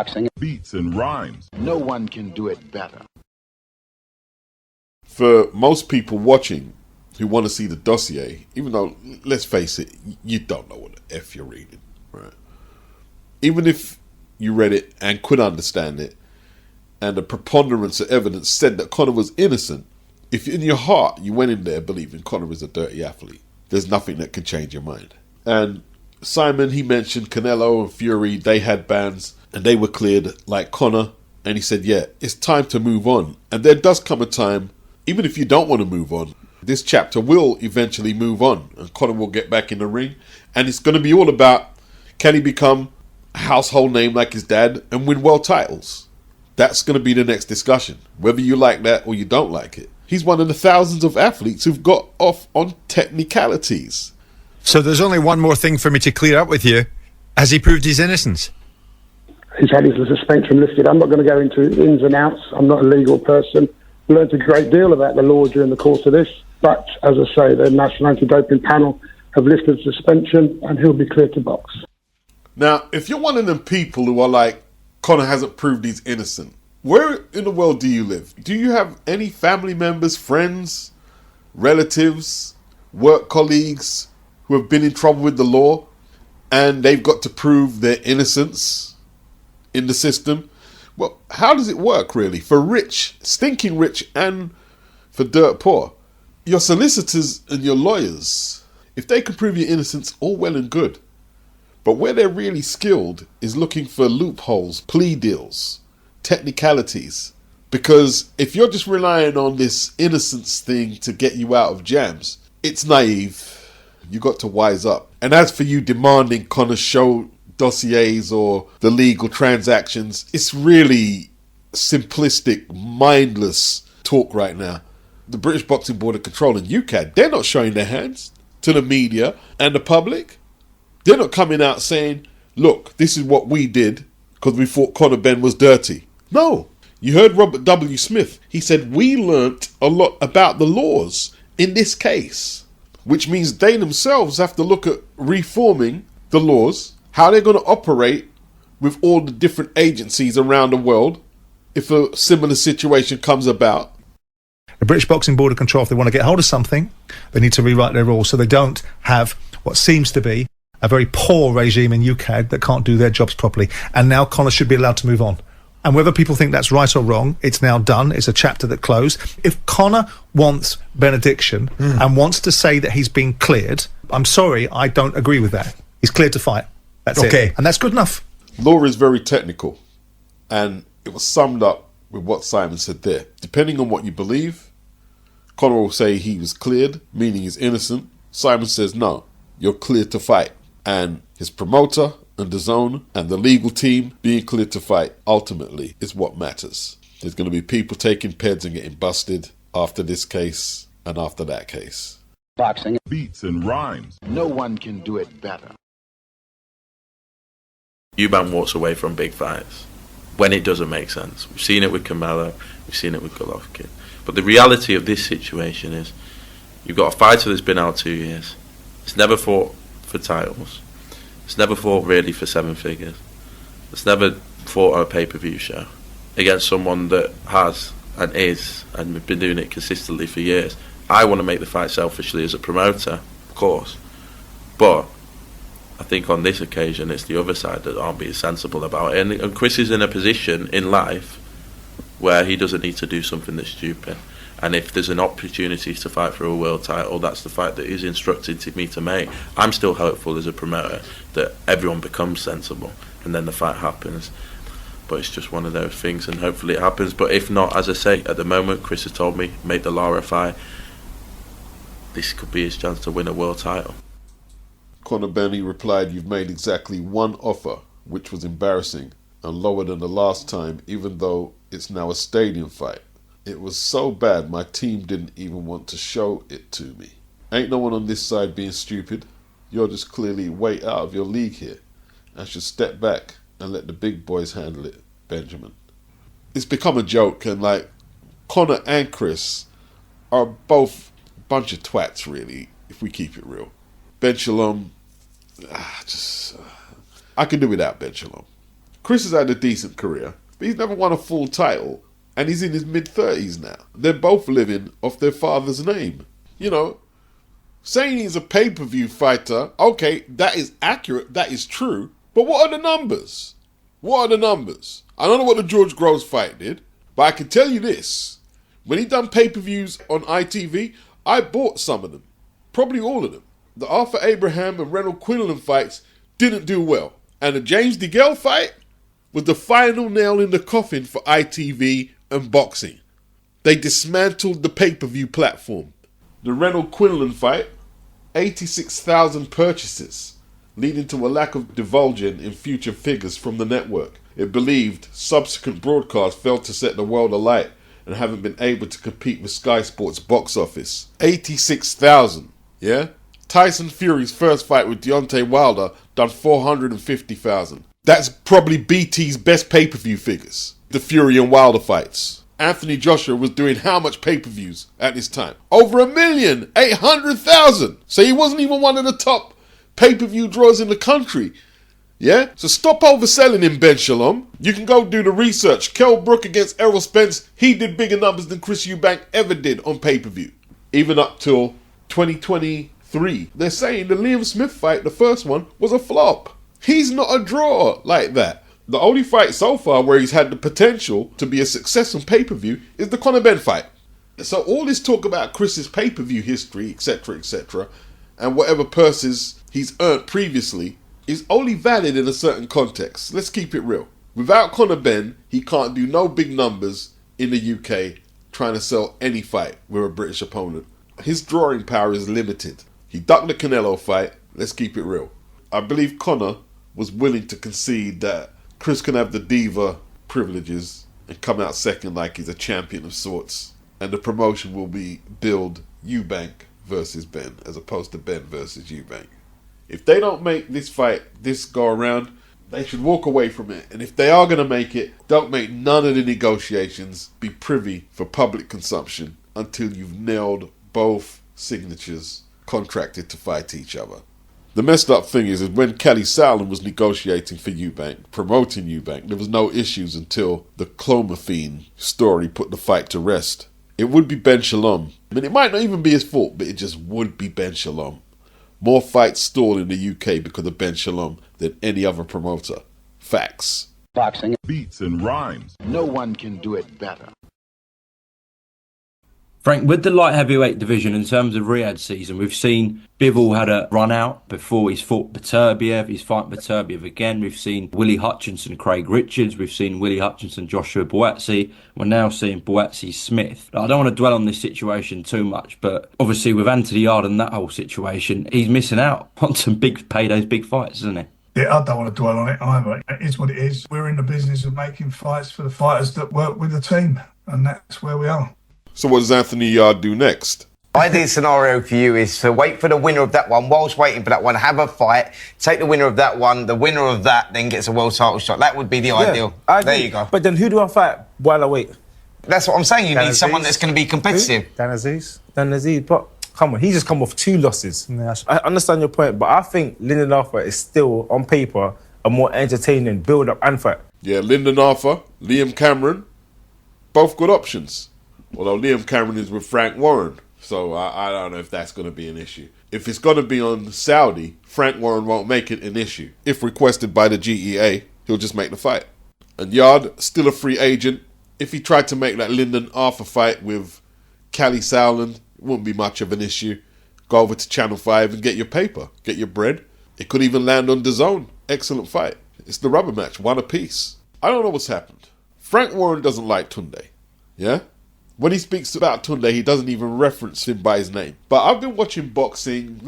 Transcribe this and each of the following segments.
Boxing. Beats and rhymes. No one can do it better. For most people watching who want to see the dossier, even though, let's face it, you don't know what the F you're reading, right? Even if you read it and could understand it, and the preponderance of evidence said that Conor was innocent, if in your heart you went in there believing Conor is a dirty athlete, there's nothing that can change your mind. And Simon, he mentioned Canelo and Fury, they had bans and they were cleared like Conor. And he said, yeah, it's time to move on. And there does come a time, even if you don't want to move on, this chapter will eventually move on and Conor will get back in the ring. And it's going to be all about, can he become a household name like his dad and win world titles? That's going to be the next discussion, whether you like that or you don't like it. He's one of the thousands of athletes who've got off on technicalities. So there's only one more thing for me to clear up with you. Has he proved his innocence? He's had his suspension lifted. I'm not going to go into ins and outs. I'm not a legal person. Learned a great deal about the law during the course of this. But, as I say, the National Anti-Doping Panel have lifted suspension and he'll be cleared to box. Now, if you're one of them people who are like, Conor hasn't proved he's innocent, where in the world do you live? Do you have any family members, friends, relatives, work colleagues who have been in trouble with the law and they've got to prove their innocence in the system? Well, how does it work really for rich, stinking rich, and for dirt poor? Your solicitors and your lawyers, if they can prove your innocence, all well and good. But where they're really skilled is looking for loopholes, plea deals, technicalities. Because if you're just relying on this innocence thing to get you out of jams, it's naive. You got to wise up. And as for you demanding Conor show dossiers or the legal transactions, it's really simplistic, mindless talk right now. The British Boxing Board of Control and UKAD, they're not showing their hands to the media and the public. They're not coming out saying, look, this is what we did because we thought Conor Benn was dirty. No. You heard Robert W. Smith. He said, we learnt a lot about the laws in this case, which means they themselves have to look at reforming the laws, how they're going to operate with all the different agencies around the world if a similar situation comes about. The British Boxing Board of Control, if they want to get hold of something, they need to rewrite their rules so they don't have what seems to be a very poor regime in UKAD that can't do their jobs properly. And now Conor should be allowed to move on. And whether people think that's right or wrong, it's now done. It's a chapter that closed. If Conor wants benediction and wants to say that he's been cleared, I'm sorry, I don't agree with that. He's cleared to fight. That's it. And that's good enough. Law is very technical. And it was summed up with what Simon said there. Depending on what you believe, Conor will say he was cleared, meaning he's innocent. Simon says, no, you're cleared to fight. And his promoter and the zone and the legal team being cleared to fight ultimately is what matters. There's going to be people taking peds and getting busted after this case and after that case. Boxing. Beats and rhymes. No one can do it better. Eubank walks away from big fights when it doesn't make sense. We've seen it with Carmelo, we've seen it with Golovkin. But the reality of this situation is you've got a fighter that's been out 2 years. It's never fought for titles. It's never fought really for 7 figures. It's never fought on a pay-per-view show against someone that has and is and we've been doing it consistently for years. I want to make the fight selfishly as a promoter, of course, but I think on this occasion it's the other side that aren't being sensible about it. And Chris is in a position in life where he doesn't need to do something that's stupid. And if there's an opportunity to fight for a world title, that's the fight that he's instructed to me to make. I'm still hopeful as a promoter that everyone becomes sensible and then the fight happens. But it's just one of those things and hopefully it happens. But if not, as I say, at the moment, Chris has told me, make the Lara fight. This could be his chance to win a world title. Conor Benn replied, you've made exactly one offer, which was embarrassing and lower than the last time, even though it's now a stadium fight. It was so bad my team didn't even want to show it to me. Ain't no one on this side being stupid. You're just clearly way out of your league here and should step back and let the big boys handle it, Benjamin. It's become a joke and like Conor and Chris are both a bunch of twats really, if we keep it real. Ben Shalom, I can do without Ben Shalom. Chris has had a decent career, but he's never won a full title, and he's in his mid-30s now. They're both living off their father's name. You know, saying he's a pay-per-view fighter, okay, that is accurate, that is true, but what are the numbers? What are the numbers? I don't know what the George Groves fight did, but I can tell you this. When he done pay-per-views on ITV, I bought some of them. Probably all of them. The Arthur Abraham and Reynold Quinlan fights didn't do well. And the James DeGale fight was the final nail in the coffin for ITV and boxing. They dismantled the pay-per-view platform. The Reynold Quinlan fight, 86,000 purchases, leading to a lack of divulging in future figures from the network. It believed subsequent broadcasts failed to set the world alight and haven't been able to compete with Sky Sports box office. 86,000, yeah? Tyson Fury's first fight with Deontay Wilder done 450,000. That's probably BT's best pay-per-view figures, the Fury and Wilder fights. Anthony Joshua was doing how much pay-per-views at this time? Over 1,800,000. So he wasn't even one of the top pay-per-view draws in the country. Yeah? So stop overselling him, Ben Shalom. You can go do the research. Kell Brook against Errol Spence, he did bigger numbers than Chris Eubank ever did on pay-per-view. Even up till 2023. They're saying the Liam Smith fight, the first one, was a flop. He's not a draw like that. The only fight so far where he's had the potential to be a success on pay-per-view is the Conor Benn fight. So all this talk about Chris's pay-per-view history, etc., and whatever purses he's earned previously is only valid in a certain context. Let's keep it real. Without Conor Benn, he can't do no big numbers in the UK trying to sell any fight with a British opponent. His drawing power is limited. He ducked the Canelo fight. Let's keep it real. I believe Conor was willing to concede that Chris can have the diva privileges and come out second like he's a champion of sorts. And the promotion will be billed Eubank versus Benn as opposed to Benn versus Eubank. If they don't make this fight this go around, they should walk away from it. And if they are going to make it, don't make none of the negotiations be privy for public consumption until you've nailed both signatures contracted to fight each other. The messed up thing is when Kelly Salem was negotiating for Eubank, promoting Eubank, there was no issues until the clomiphene story put the fight to rest. It would be Ben Shalom. I mean, it might not even be his fault, but it just would be Ben Shalom. More fights stalled in the UK because of Ben Shalom than any other promoter. Facts. Boxing. Beats and rhymes. No one can do it better. Frank, with the light heavyweight division in terms of Riyadh season, we've seen Bivol had a run out before he's fought Beterbiev. He's fighting Beterbiev again. We've seen Willie Hutchinson, Craig Richards. We've seen Willie Hutchinson, Joshua Buatsi. We're now seeing Buatsi Smith. I don't want to dwell on this situation too much, but obviously with Anthony Yarde and that whole situation, he's missing out on some big paydays, big fights, isn't he? Yeah, I don't want to dwell on it either. It is what it is. We're in the business of making fights for the fighters that work with the team, and that's where we are. So what does Anthony Yarde do next? Ideal scenario for you is to wait for the winner of that one. Whilst waiting for that one, have a fight, take the winner of that one, the winner of that then gets a world title shot. That would be the ideal. There you go. But then who do I fight while I wait? That's what I'm saying. You need someone that's going to be competitive. Dan Aziz, but come on, he's just come off 2 losses. I understand your point, but I think Lyndon Arthur is still, on paper, a more entertaining build-up and fight. Yeah, Lyndon Arthur, Liam Cameron, both good options. Although Liam Cameron is with Frank Warren, so I don't know if that's going to be an issue. If it's going to be on Saudi, Frank Warren won't make it an issue. If requested by the GEA, he'll just make the fight. And Yarde, still a free agent. If he tried to make that Lyndon Arthur fight with Cali Sowland, it wouldn't be much of an issue. Go over to Channel 5 and get your paper, get your bread. It could even land on DAZN. Excellent fight. It's the rubber match, one apiece. I don't know what's happened. Frank Warren doesn't like Tunde. Yeah? When he speaks about Tunde, he doesn't even reference him by his name. But I've been watching boxing,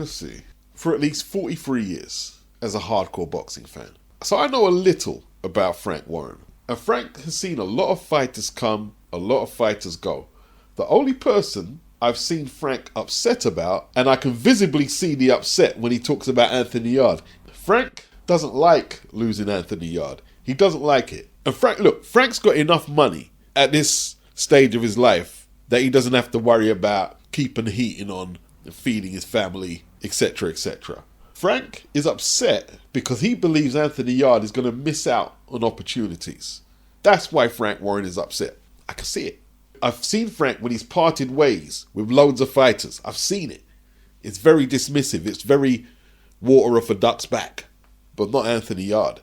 for at least 43 years as a hardcore boxing fan. So I know a little about Frank Warren. And Frank has seen a lot of fighters come, a lot of fighters go. The only person I've seen Frank upset about, and I can visibly see the upset when he talks about Anthony Yarde. Frank doesn't like losing Anthony Yarde. He doesn't like it. And Frank's got enough money at this stage of his life that he doesn't have to worry about keeping the heating on and feeding his family, etc., etc. Frank is upset because he believes Anthony Yarde is going to miss out on opportunities. That's why Frank Warren is upset. I can see it. I've seen Frank when he's parted ways with loads of fighters. I've seen it. It's very dismissive. It's very water off a duck's back. But not Anthony Yarde.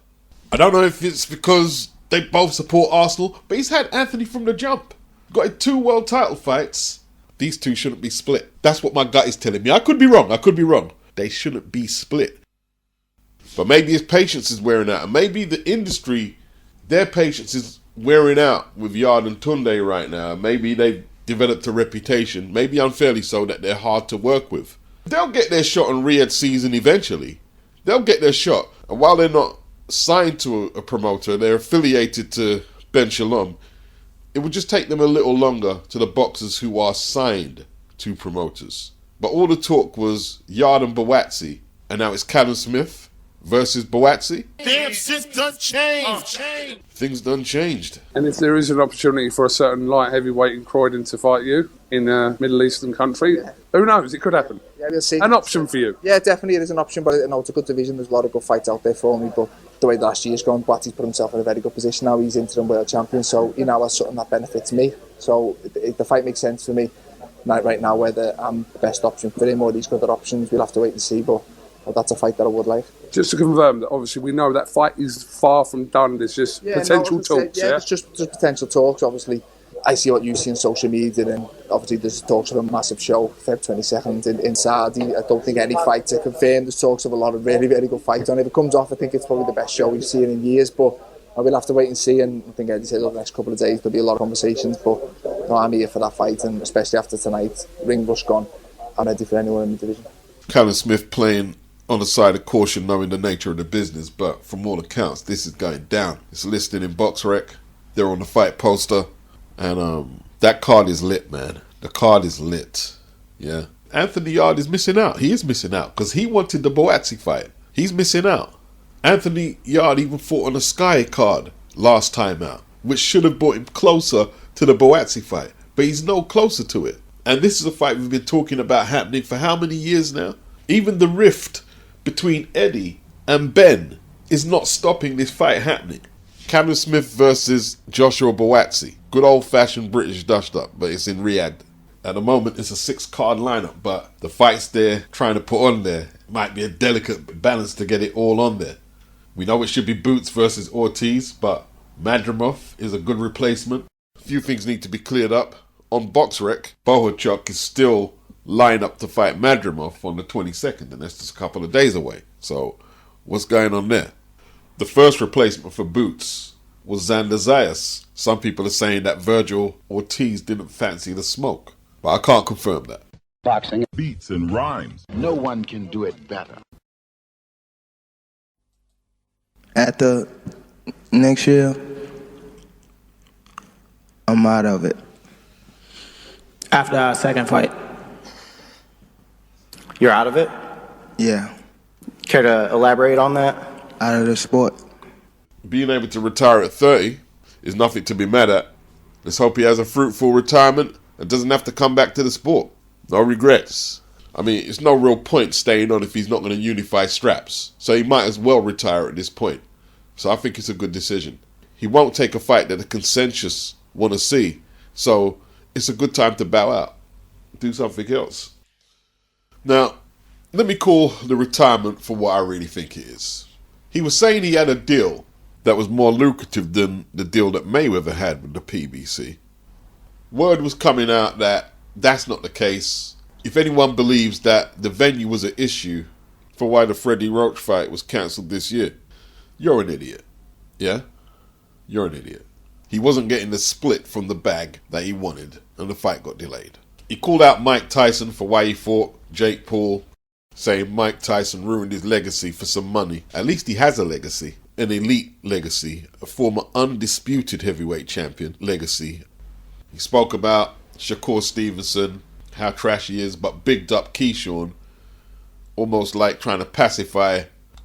I don't know if it's because they both support Arsenal, but he's had Anthony from the jump. Got 2 world title fights. These two shouldn't be split. That's what my gut is telling me. I could be wrong. They shouldn't be split. But maybe his patience is wearing out. And maybe the industry, their patience is wearing out with Yarde and Tunde right now. Maybe they've developed a reputation, maybe unfairly so, that they're hard to work with. They'll get their shot on Riyadh season eventually. They'll get their shot. And while they're not signed to a promoter, they're affiliated to Ben Shalom, it would just take them a little longer to the boxers who are signed to promoters. But all the talk was Yarde and Buatsi, and now it's Callum Smith versus Buatsi. Damn, shit done changed. Things done changed. And if there is an opportunity for a certain light heavyweight in Croydon to fight you in a Middle Eastern country, who knows? It could happen. Yeah, we'll see. An option for you. Yeah, definitely it is an option, but I know it's a good division. There's a lot of good fights out there for me, but the way the last year's gone, Buatsi's put himself in a very good position now. He's interim world champion, so he now has something that benefits me. So the fight makes sense for me right now, whether I'm the best option for him or these other options, we'll have to wait and see, but that's a fight that I would like. Just to confirm that obviously we know that fight is far from done. There's just potential talks. Yeah, it's just potential talks. Obviously, I see what you see on social media, and obviously there's talks of a massive show, Feb 22nd in Saudi. I don't think any fights are confirmed. There's talks of a lot of really, really good fights. And if it comes off, I think it's probably the best show we've seen in years. But I will have to wait and see. And I think Eddie said over the next couple of days there'll be a lot of conversations. But no, I'm here for that fight, and especially after tonight, ring rush gone. I'm ready for anyone in the division. Callum Smith playing on the side of caution, knowing the nature of the business, but from all accounts, this is going down. It's listed in BoxRec. They're on the fight poster, and that card is lit, man. The card is lit. Yeah. Anthony Yarde is missing out. He is missing out because he wanted the Buatsi fight. He's missing out. Anthony Yarde even fought on a Sky card last time out, which should have brought him closer to the Buatsi fight, but he's no closer to it. And this is a fight we've been talking about happening for how many years now? Even the rift between Eddie and Benn is not stopping this fight happening. Callum Smith versus Joshua Buatsi. Good old-fashioned British dust-up, but it's in Riyadh. At the moment, it's a 6-card lineup, but the fights they're trying to put on there might be a delicate balance to get it all on there. We know it should be Boots versus Ortiz, but Madrimov is a good replacement. A few things need to be cleared up. On BoxRec, Bohachuk is still lined up to fight Madrimov on the 22nd, and that's just a couple of days away. So, what's going on there? The first replacement for Boots was Xander Zayas. Some people are saying that Virgil Ortiz didn't fancy the smoke, but I can't confirm that. Boxing beats and rhymes. No one can do it better. At the next year, I'm out of it. After our second fight, you're out of it? Yeah. Care to elaborate on that? Out of the sport. Being able to retire at 30 is nothing to be mad at. Let's hope he has a fruitful retirement and doesn't have to come back to the sport. No regrets. I mean, it's no real point staying on if he's not going to unify straps. So he might as well retire at this point. So I think it's a good decision. He won't take a fight that the consensus want to see. So it's a good time to bow out. Do something else. Now, let me call the retirement for what I really think it is. He was saying he had a deal that was more lucrative than the deal that Mayweather had with the PBC. Word was coming out that that's not the case. If anyone believes that the venue was an issue for why the Freddie Roach fight was cancelled this year, you're an idiot. Yeah? You're an idiot. He wasn't getting the split from the bag that he wanted, and the fight got delayed. He called out Mike Tyson for why he fought Jake Paul, saying Mike Tyson ruined his legacy for some money. At least he has a legacy, an elite legacy, a former undisputed heavyweight champion legacy. He spoke about Shakur Stevenson, how trash he is, but bigged up Keyshawn, almost like trying to pacify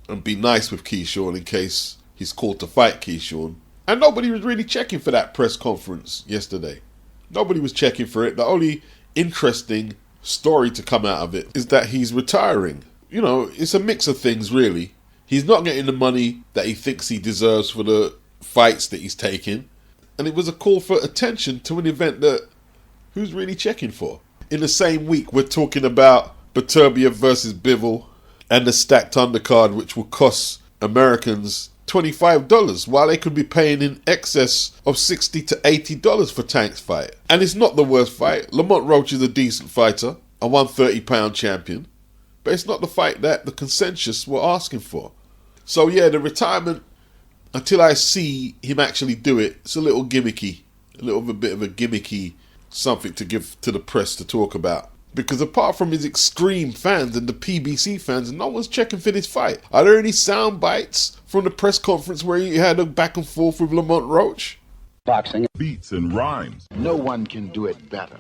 and be nice with Keyshawn in case he's called to fight Keyshawn. And nobody was really checking for that press conference yesterday. Nobody was checking for it. The only interesting story to come out of it is that he's retiring. you know, it's a mix of things, really. He's not getting the money that he thinks he deserves for the fights that he's taking. And it was a call for attention to an event that who's really checking for? In the same week, we're talking about Beterbiev versus Bivol and the stacked undercard, which will cost Americans $25, while they could be paying in excess of $60 to $80 for Tank's fight. And it's not the worst fight. Lamont Roach is a decent fighter, a 130-pound champion, but it's not the fight that the consensus were asking for. So yeah, the retirement, until I see him actually do it, it's a little gimmicky, a little bit of a gimmicky something to give to the press to talk about. Because apart from his extreme fans and the PBC fans, no one's checking for this fight. Are there any sound bites from the press conference where he had a back and forth with Lamont Roach? Boxing. Beats and rhymes. No one can do it better.